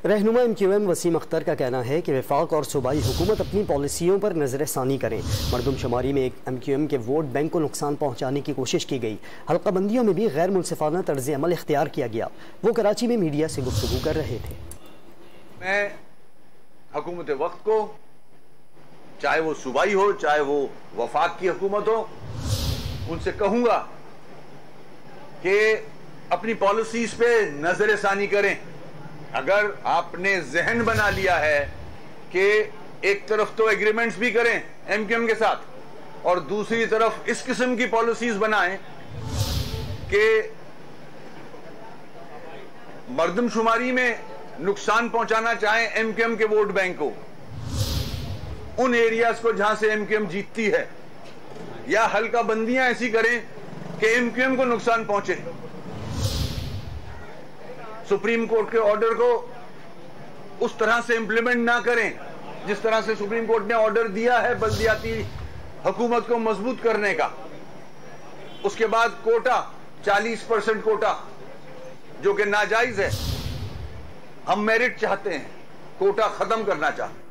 रहनुमा MQM वसीम अख्तर का कहना है कि वफाक और सूबाई हुकूमत अपनी पॉलिसियों पर नज़रसानी करें। मरदमशुमारी में MQM के वोट बैंक को नुकसान पहुँचाने की कोशिश की गई। हल्का बंदियों में भी गैर मुनसिफाना तर्ज अमल इख्तियार किया गया। वो कराची में मीडिया से गुफ्तगू कर रहे थे। मैं हुकूमत वक्त को, चाहे वो सूबाई हो चाहे वो वफाक की हुकूमत हो, उनसे कहूंगा कि अपनी पॉलिसीज पे नजरसानी करें। अगर आपने जहन बना लिया है कि एक तरफ तो एग्रीमेंट्स भी करें MQM के साथ और दूसरी तरफ इस किस्म की पॉलिसीज बनाएं कि मर्दमशुमारी में नुकसान पहुंचाना चाहें MQM के वोट बैंक को, उन एरियाज को जहां से MQM जीतती है, या हल्का बंदियां ऐसी करें कि MQM को नुकसान पहुंचे, सुप्रीम कोर्ट के ऑर्डर को उस तरह से इंप्लीमेंट ना करें जिस तरह से सुप्रीम कोर्ट ने ऑर्डर दिया है बल्दियाती हुकूमत को मजबूत करने का। उसके बाद कोटा 40% कोटा जो कि नाजायज है, हम मेरिट चाहते हैं, कोटा खत्म करना चाहते हैं।